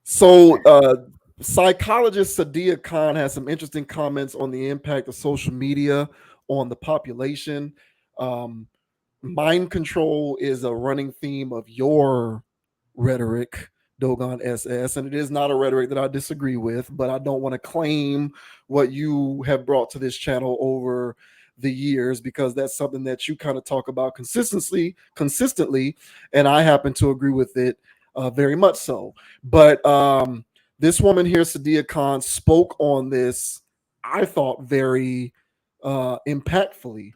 So, psychologist Sadia Khan has some interesting comments on the impact of social media on the population. Um, Mind control is a running theme of your rhetoric, Dogon SS, and it is not a rhetoric that I disagree with, but I don't want to claim what you have brought to this channel over the years because that's something that you kind of talk about consistently, and I happen to agree with it very much so. But this woman here, Sadia Khan, spoke on this, I thought, very impactfully.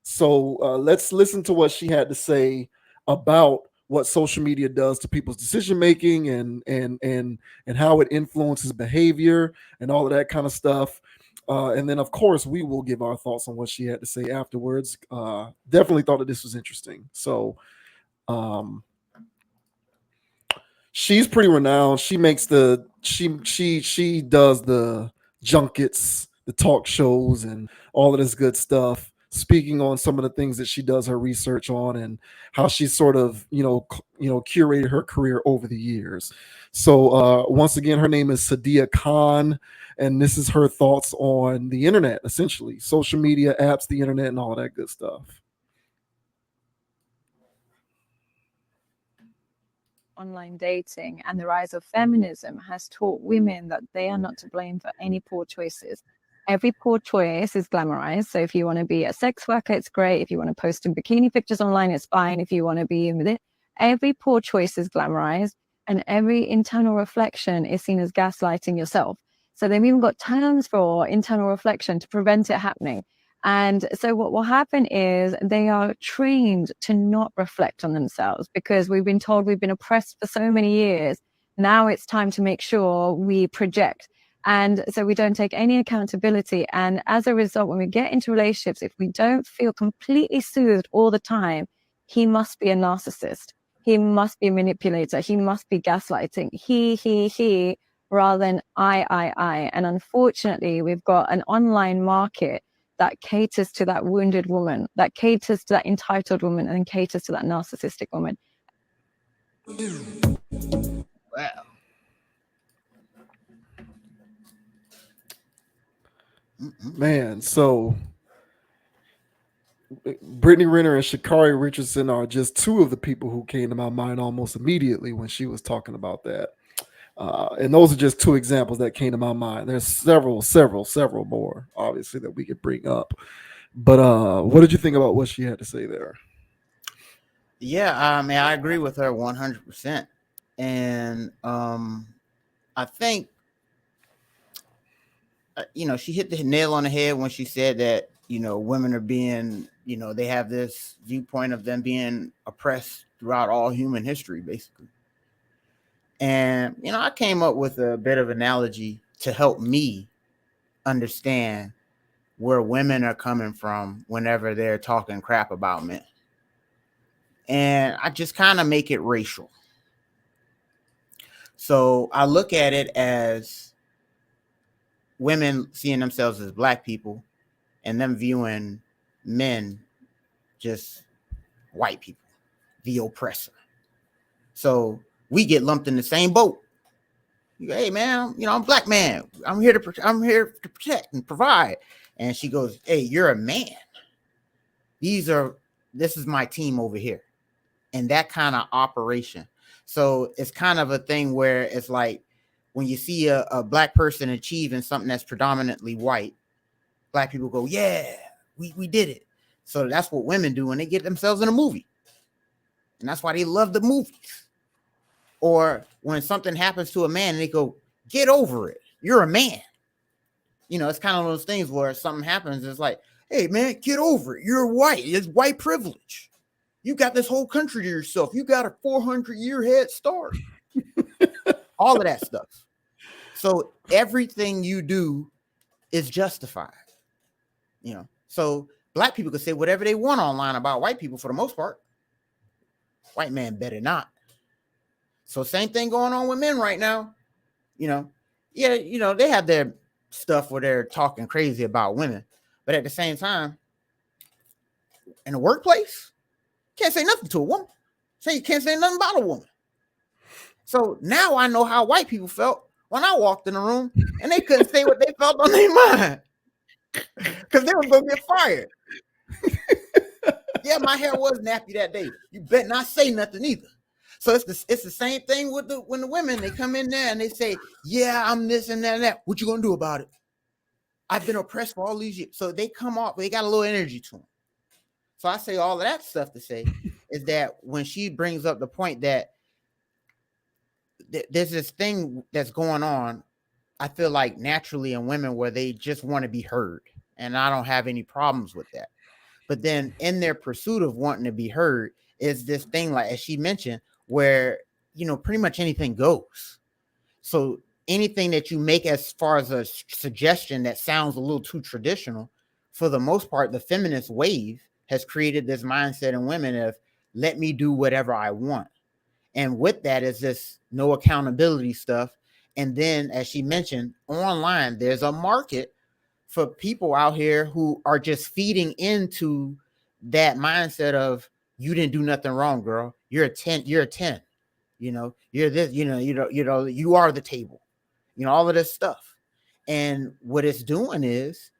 So let's listen to what she had to say about what social media does to people's decision making and how it influences behavior and all of that kind of stuff. And then, of course, we will give our thoughts on what she had to say afterwards. Definitely thought that this was interesting. So, um, she's pretty renowned. She makes the she does the junkets, the talk shows, and all of this good stuff. Speaking on some of the things that she does her research on and how she sort of curated her career over the years. So once again, her name is Sadia Khan, and this is her thoughts on the internet, essentially social media, apps, the internet, and all of that good stuff. Online dating and the rise of feminism has taught women that they are not to blame for any poor choices. Every poor choice is glamorized. So if you want to be a sex worker, it's great. If you want to post in bikini pictures online, it's fine. If you want to be in with it, every poor choice is glamorized, and every internal reflection is seen as gaslighting yourself. So they've even got terms for internal reflection to prevent it happening. And so what will happen is they are trained to not reflect on themselves because we've been told we've been oppressed for so many years. Now it's time to make sure we project. And so we don't take any accountability. And as a result, when we get into relationships, if we don't feel completely soothed all the time, he must be a narcissist. He must be a manipulator. He must be gaslighting. He, rather than I. And unfortunately, we've got an online market that caters to that wounded woman, that caters to that entitled woman, and caters to that narcissistic woman. Wow. Man, so Brittany Renner and Shakari Richardson are just two of the people who came to my mind almost immediately when she was talking about that. And those are just two examples that came to my mind. There's several more, obviously, that we could bring up. But what did you think about what she had to say there? Yeah, I mean, I agree with her 100%. And I think, she hit the nail on the head when she said that, women are being, they have this viewpoint of them being oppressed throughout all human history, basically. And, I came up with a bit of analogy to help me understand where women are coming from whenever they're talking crap about men. And I just kind of make it racial. So I look at it as women seeing themselves as black people and them viewing men just white people, the oppressor. So we get lumped in the same boat. You go, hey man, I'm a black man. I'm here to protect and provide. And she goes, hey, you're a man. This is my team over here. And that kind of operation. So it's kind of a thing where it's like when you see a black person achieving something that's predominantly white, black people go, yeah, we did it. So that's what women do when they get themselves in a movie. And that's why they love the movies. Or when something happens to a man, they go, get over it. You're a man. It's kind of those things where something happens. It's like, hey, man, get over it. You're white. It's white privilege. You got this whole country to yourself. You got a 400-year head start. All of that stuff. So everything you do is justified. So black people can say whatever they want online about white people for the most part. White man better not. So same thing going on with men right now. They have their stuff where they're talking crazy about women. But at the same time, in the workplace, can't say nothing to a woman. You can't say nothing about a woman. So now I know how white people felt when I walked in the room and they couldn't say what they felt on their mind because they was gonna get fired. Yeah, my hair was nappy that day. You bet not say nothing either. So it's the same thing with when the women, they come in there and they say, yeah, I'm this and that and that. What you gonna do about it? I've been oppressed for all these years. So they come off, they got a little energy to them. So I say all of that stuff to say is that when she brings up the point that there's this thing that's going on, I feel like naturally in women where they just want to be heard. And I don't have any problems with that. But then in their pursuit of wanting to be heard is this thing, like as she mentioned, where, you know, pretty much anything goes. So anything that you make as far as a suggestion that sounds a little too traditional, for the most part, the feminist wave has created this mindset in women of let me do whatever I want. And with that is this no accountability stuff. And then, as she mentioned, online, there's a market for people out here who are just feeding into that mindset of you didn't do nothing wrong, girl. You're a 10, you're a 10. You know, you're this, you are the table, you know, all of this stuff. And what it's doing is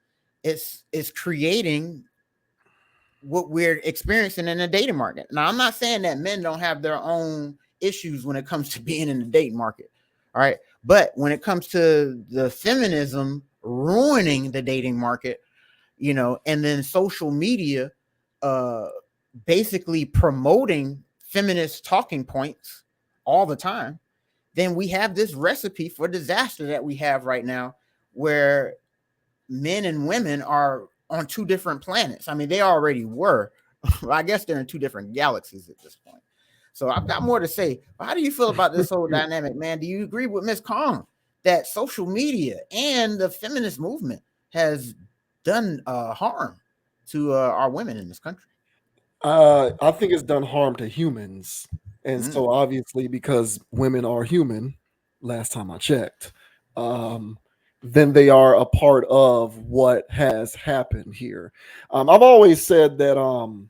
it's creating what we're experiencing in the dating market. Now, I'm not saying that men don't have their own issues when it comes to being in the dating market. All right. But when it comes to the feminism ruining the dating market, you know, and then social media basically promoting feminist talking points all the time, then we have this recipe for disaster that we have right now where men and women are on two different planets. I mean, they already were. I guess they're in two different galaxies at this point. So I've got more to say. But how do you feel about this whole dynamic, man? Do you agree with Ms. Kong that social media and the feminist movement has done harm to our women in this country? I think it's done harm to humans. And so obviously, because women are human, last time I checked, then they are a part of what has happened here. I've always said that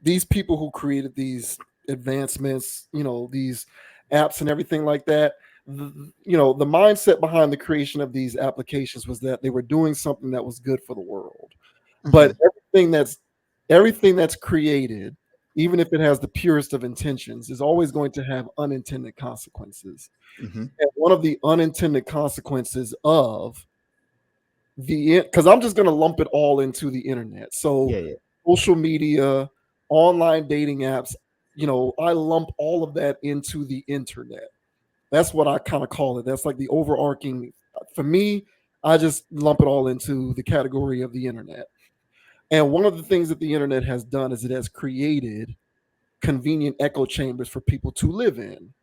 these people who created these advancements, you know, these apps and everything like that, you know, the mindset behind the creation of these applications was that they were doing something that was good for the world. But everything that's created, even if it has the purest of intentions, is always going to have unintended consequences. And one of the unintended consequences of because I'm just going to lump it all into the internet. So social media, online dating apps, you know, I lump all of that into the internet. That's what I kind of call it. That's like the overarching, for me, I just lump it all into the category of the internet. And one of the things that the internet has done is it has created convenient echo chambers for people to live in.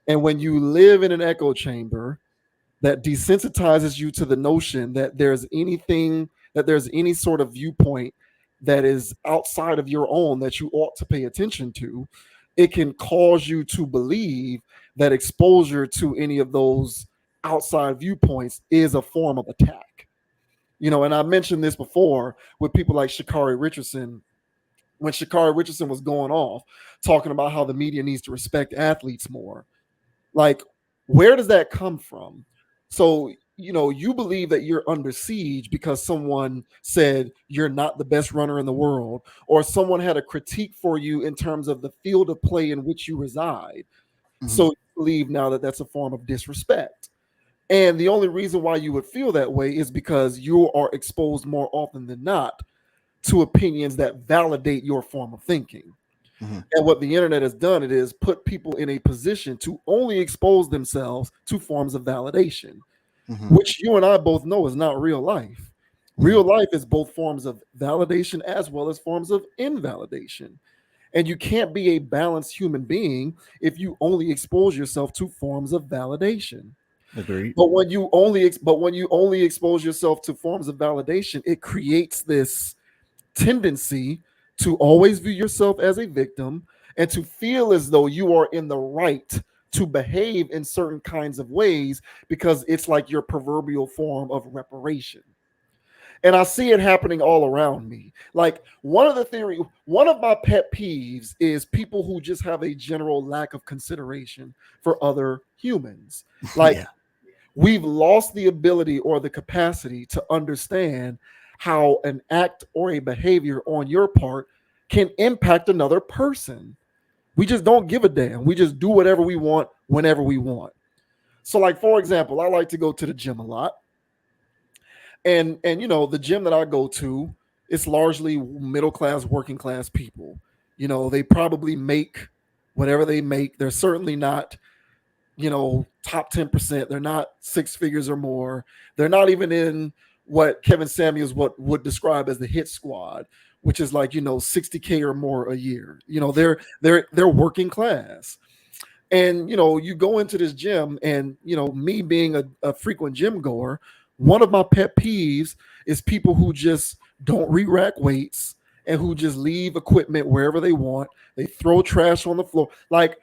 And when you live in an echo chamber, that desensitizes you to the notion that there's any sort of viewpoint that is outside of your own that you ought to pay attention to. It can cause you to believe that exposure to any of those outside viewpoints is a form of attack. You know, and I mentioned this before with people like Sha'Carri Richardson, when Sha'Carri Richardson was going off talking about how the media needs to respect athletes more. Like, where does that come from? So, you know, you believe that you're under siege because someone said you're not the best runner in the world, or someone had a critique for you in terms of the field of play in which you reside. So you believe now that that's a form of disrespect. And the only reason why you would feel that way is because you are exposed more often than not to opinions that validate your form of thinking. And what the internet has done, it is put people in a position to only expose themselves to forms of validation, which you and I both know is not real life. Real life is both forms of validation as well as forms of invalidation. And you can't be a balanced human being if you only expose yourself to forms of validation. Agreed. But when you only expose yourself to forms of validation, it creates this tendency to always view yourself as a victim and to feel as though you are in the right to behave in certain kinds of ways because it's like your proverbial form of reparation. And I see it happening all around me. Like one of my pet peeves is people who just have a general lack of consideration for other humans. Like Yeah. we've lost the ability or the capacity to understand how an act or a behavior on your part can impact another person. We just don't give a damn. We just do whatever we want whenever we want. So, like for example, I like to go to the gym a lot, and the gym that I go to, it's largely middle class, working class people. They probably make whatever they make. They're certainly not top 10%. They're not six figures or more. They're not even in what Kevin Samuels would describe as the hit squad, which is like 60K or more a year. They're working class. And you go into this gym, and me being a frequent gym goer, one of my pet peeves is people who just don't re-rack weights and who just leave equipment wherever they want. They throw trash on the floor. Like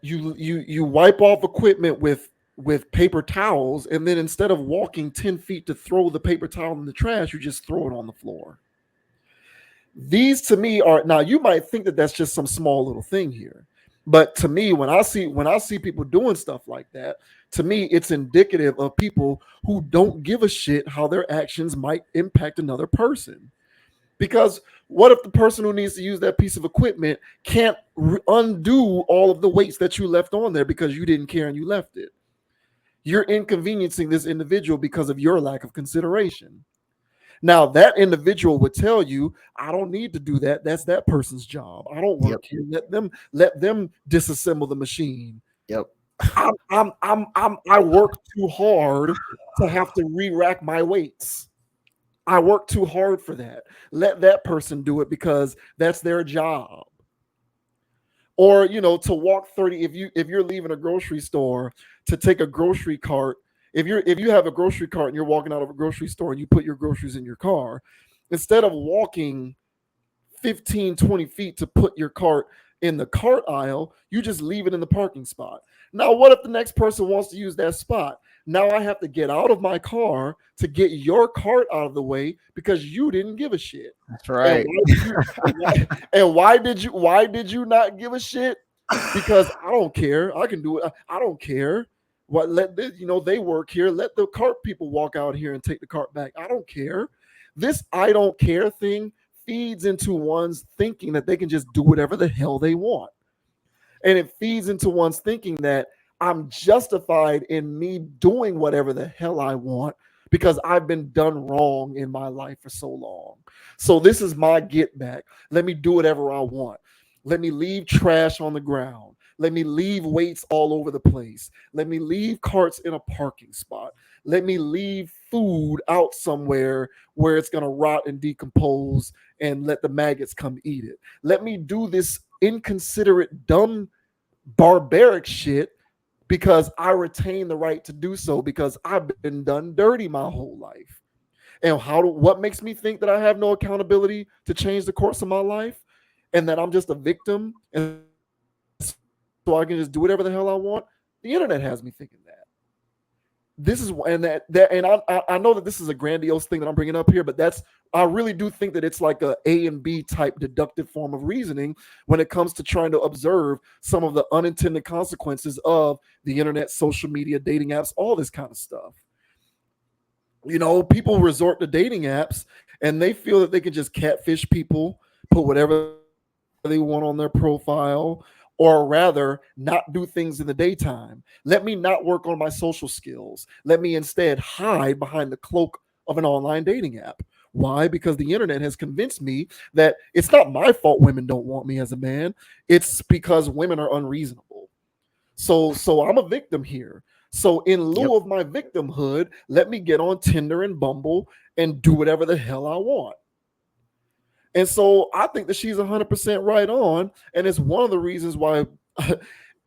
you wipe off equipment with paper towels, and then instead of walking 10 feet to throw the paper towel in the trash, you just throw it on the floor. These to me are, now you might think that that's just some small little thing here, but to me, when I see people doing stuff like that, to me it's indicative of people who don't give a shit how their actions might impact another person. Because what if the person who needs to use that piece of equipment can't undo all of the weights that you left on there because you didn't care and you left it? You're inconveniencing this individual because of your lack of consideration. Now, that individual would tell you, I don't need to do that. That's that person's job. I don't Yep. work here. Let them disassemble the machine. Yep. I work too hard to have to re-rack my weights. I work too hard for that. Let that person do it because that's their job. Or to walk 30, if you're leaving a grocery store to take a grocery cart, if you have a grocery cart and you're walking out of a grocery store and you put your groceries in your car, instead of walking 15, 20 feet to put your cart in the cart aisle, you just leave it in the parking spot. Now, what if the next person wants to use that spot? Now I have to get out of my car to get your cart out of the way because you didn't give a shit. That's And right. why did you not give a shit? Because I don't care. I can do it. I don't care. What they work here. Let the cart people walk out here and take the cart back. I don't care. This I don't care thing feeds into one's thinking that they can just do whatever the hell they want. And it feeds into one's thinking that I'm justified in me doing whatever the hell I want because I've been done wrong in my life for so long. So this is my get back. Let me do whatever I want. Let me leave trash on the ground. Let me leave weights all over the place. Let me leave carts in a parking spot. Let me leave food out somewhere where it's going to rot and decompose and let the maggots come eat it. Let me do this inconsiderate, dumb, barbaric shit because I retain the right to do so because I've been done dirty my whole life. And what makes me think that I have no accountability to change the course of my life and that I'm just a victim and so I can just do whatever the hell I want? The internet has me thinking that. This is and that and I know that this is a grandiose thing that I'm bringing up here, but I really do think that it's like a and B type deductive form of reasoning when it comes to trying to observe some of the unintended consequences of the internet, social media, dating apps, all this kind of stuff. People resort to dating apps and they feel that they can just catfish people, put whatever they want on their profile, or rather not do things in the daytime. Let me not work on my social skills. Let me instead hide behind the cloak of an online dating app. Why? Because the internet has convinced me that it's not my fault women don't want me as a man. It's because women are unreasonable. So I'm a victim here. So in Yep. lieu of my victimhood, let me get on Tinder and Bumble and do whatever the hell I want. And so I think that she's 100% right on. And it's one of the reasons why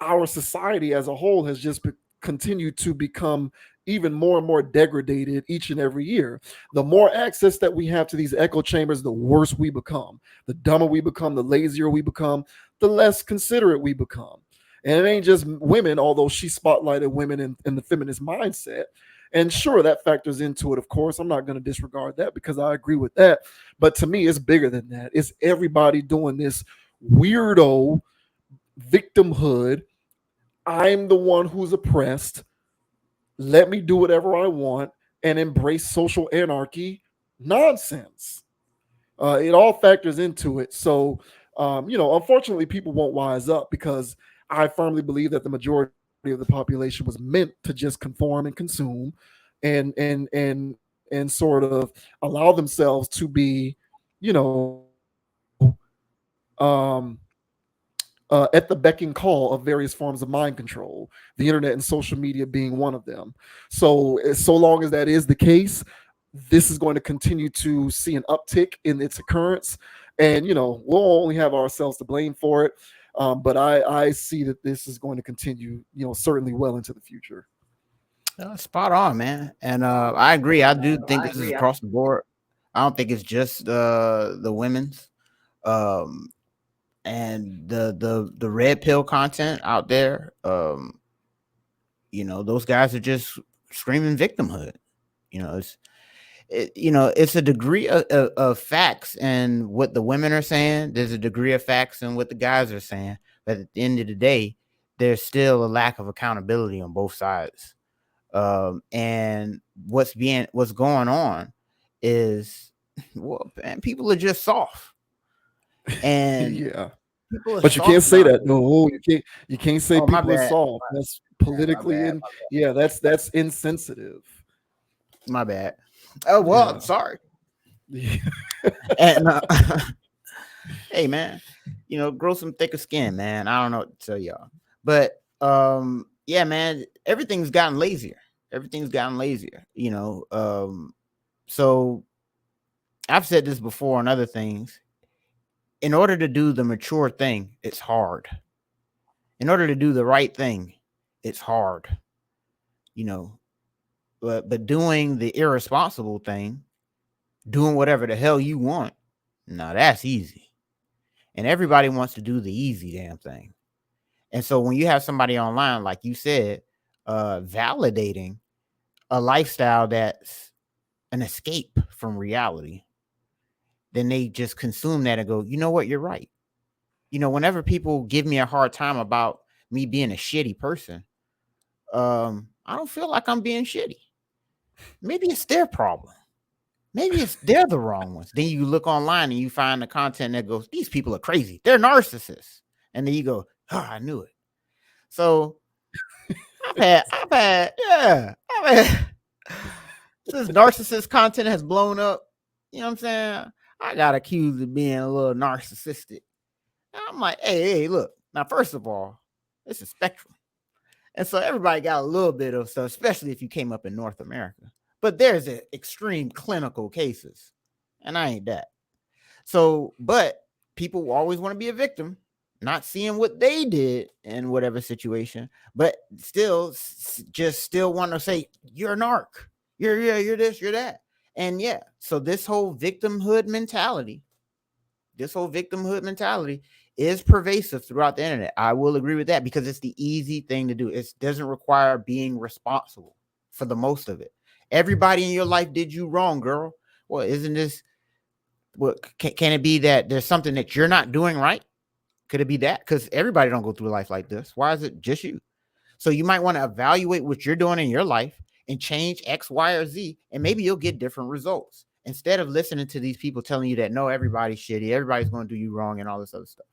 our society as a whole has just continued to become even more and more degraded each and every year. The more access that we have to these echo chambers, the worse we become. The dumber we become, the lazier we become, the less considerate we become. And it ain't just women, although she spotlighted women in the feminist mindset. And sure, that factors into it, of course. I'm not going to disregard that because I agree with that. But to me, it's bigger than that. It's everybody doing this weirdo victimhood. I'm the one who's oppressed. Let me do whatever I want and embrace social anarchy nonsense. It all factors into it. So, unfortunately, people won't wise up because I firmly believe that the majority of the population was meant to just conform and consume, and sort of allow themselves to be, um, at the beck and call of various forms of mind control, the internet and social media being one of them. So long as that is the case, this is going to continue to see an uptick in its occurrence, and we'll only have ourselves to blame for it. But I see that this is going to continue, certainly well into the future. Spot on, man. And I agree. I do think this is across the board. I don't think it's just the women's. And the red pill content out there, those guys are just screaming victimhood. It's a degree of facts and what the women are saying. There's a degree of facts and what the guys are saying, but at the end of the day, there's still a lack of accountability on both sides. And what's going on is, well, man, people are just soft. And Yeah, people are but you soft can't say now. that. No, you can't say Oh, my people are bad. soft. That's My politically bad. and yeah, that's insensitive. My bad. Oh, well, I'm Yeah. sorry. Yeah. And hey, man, grow some thicker skin, man. I don't know what to tell y'all, but yeah, man, everything's gotten lazier. Everything's gotten lazier. So I've said this before on other things. In order to do the mature thing, it's hard. In order to do the right thing, it's hard. You know, but doing the irresponsible thing, doing whatever the hell you want, now that's easy. And everybody wants to do the easy damn thing. And so when you have somebody online, like you said, validating a lifestyle that's an escape from reality, then they just consume that and go, you know what, you're right. Whenever people give me a hard time about me being a shitty person, I don't feel like I'm being shitty. Maybe it's their problem. Maybe they're the wrong ones. Then you look online and you find the content that goes, these people are crazy. They're narcissists. And then you go, oh, I knew it. So I've had since narcissist content has blown up, you know what I'm saying? I got accused of being a little narcissistic. And I'm like, hey, look. Now, first of all, it's a spectrum. And so everybody got a little bit of stuff, especially if you came up in North America. But there's extreme clinical cases, and I ain't that. So, but people always want to be a victim, not seeing what they did in whatever situation, but still want to say you're a narc, you're this, you're that, and yeah. So this whole victimhood mentality is pervasive throughout the internet. I will agree with that because it's the easy thing to do. It doesn't require being responsible for the most of it. Everybody in your life did you wrong, girl. Well, isn't this what can it be that there's something that you're not doing right? Could it be that? Because everybody don't go through life like this. Why is it just you? So you might want to evaluate what you're doing in your life and change X, Y, or Z, and maybe you'll get different results instead of listening to these people telling you that no, everybody's shitty, everybody's going to do you wrong, and all this other stuff.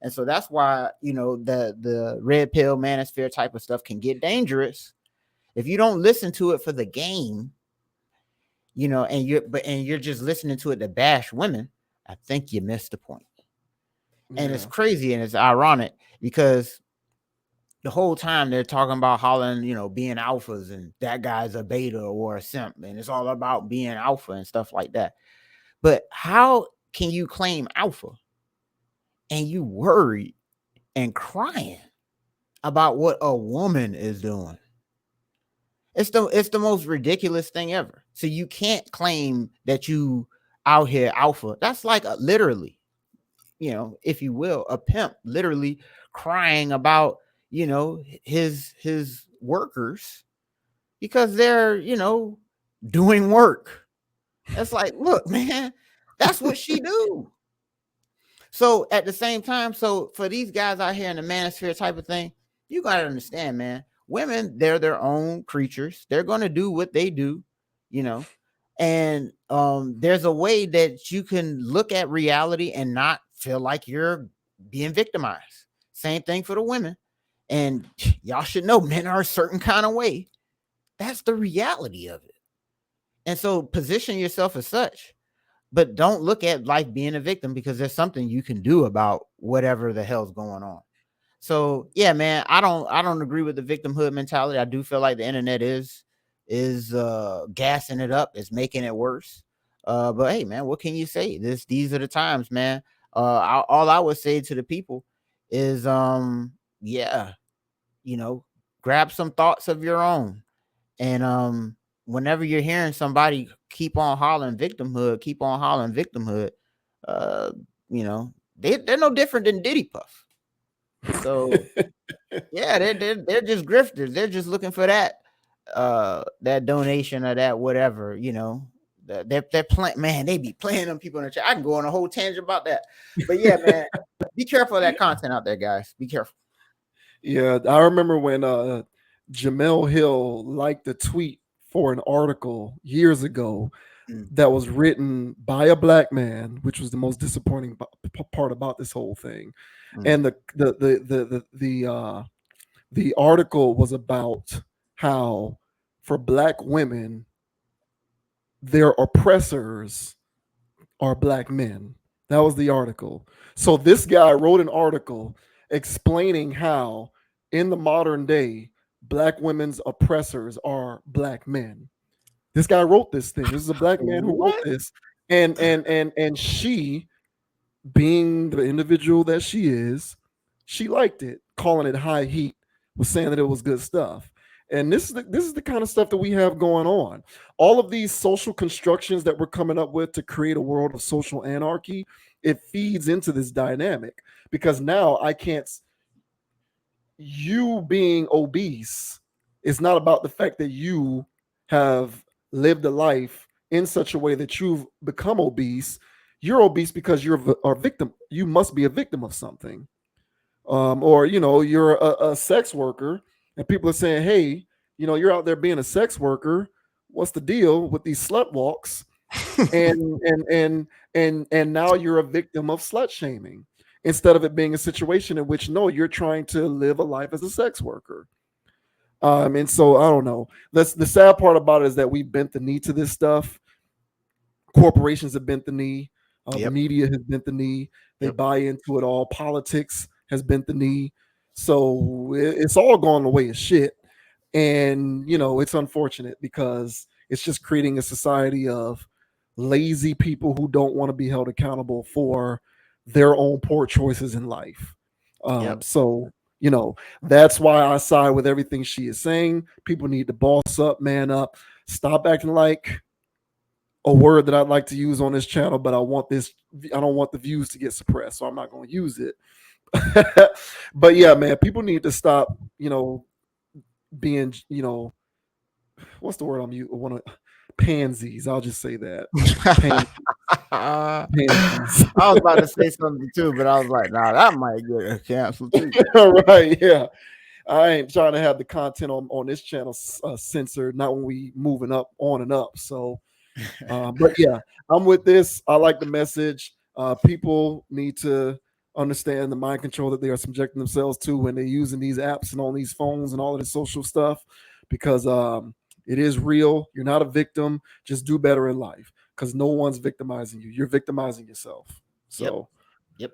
And so that's why the red pill manosphere type of stuff can get dangerous if you don't listen to it for the game. And you're just listening to it to bash women. I think you missed the point. And it's crazy and it's ironic because the whole time they're talking about hollering, being alphas and that guy's a beta or a simp, and it's all about being alpha and stuff like that. But how can you claim alpha and you worried and crying about what a woman is doing? It's the most ridiculous thing ever. So you can't claim that you out here alpha. That's like literally, if you will, a pimp literally crying about, his workers, because they're, doing work. It's like, look, man, that's what she do. So at the same time, so for these guys out here in the manosphere type of thing, you got to understand, man, women, they're their own creatures. They're going to do what they do, you know, and there's a way that you can look at reality and not feel like you're being victimized. Same thing for the women. And y'all should know men are a certain kind of way. That's the reality of it. And so position yourself as such, but don't look at life being a victim, because there's something you can do about whatever the hell's going on. So yeah, man, I don't agree with the victimhood mentality. I do feel like the internet is gassing it up, is making it worse. But hey, man, what can you say? These are the times, man. All I would say to the people is yeah, grab some thoughts of your own. And whenever you're hearing somebody keep on hollering victimhood, uh, they're no different than Diddy Puff. So yeah, they're just grifters. They're just looking for that donation or that whatever, They're playing, man, they be playing them people in the chat. I can go on a whole tangent about that. But yeah, man, be careful of that content out there, guys. Be careful. Yeah, I remember when Jamel Hill liked a tweet for an article years ago that was written by a black man, which was the most disappointing part about this whole thing. And the article was about how for black women, their oppressors are black men. That was the article. So this guy wrote an article explaining how in the modern day, black women's oppressors are black men. This guy wrote this thing. This is a black man who wrote this. And she, being the individual that she is, she liked it, calling it high heat, was saying that it was good stuff. And this is the kind of stuff that we have going on. All of these social constructions that we're coming up with to create a world of social anarchy, it feeds into this dynamic, because now I can't. You being obese is not about the fact that you have lived a life in such a way that you've become obese. You're obese because you're a victim. You must be a victim of something. Or you're a sex worker, and people are saying, hey, you're out there being a sex worker. What's the deal with these slut walks? And now you're a victim of slut shaming, instead of it being a situation in which, no, you're trying to live a life as a sex worker. And so I don't know. The sad part about it is that we bent the knee to this stuff. Corporations have bent the knee. The media has bent the knee. They buy into it all. Politics has bent the knee. So it's all gone the way of shit. And, it's unfortunate, because it's just creating a society of lazy people who don't want to be held accountable for their own poor choices in life. So, that's why I side with everything she is saying. People need to boss up, man up, stop acting like a word that I'd like to use on this channel, but I don't want the views to get suppressed, so I'm not going to use it. But yeah, man, people need to stop, being, what's the word I want to, pansies. I'll just say that. Pansies. I was about to say something too, but I was like, nah, that might get canceled too. Right, yeah. I ain't trying to have the content on this channel censored, not when we moving up on and up. So, but yeah, I'm with this. I like the message. People need to understand the mind control that they are subjecting themselves to when they're using these apps and on these phones and all of this social stuff, because it is real. You're not a victim. Just do better in life, because no one's victimizing you. You're victimizing yourself. So, yep.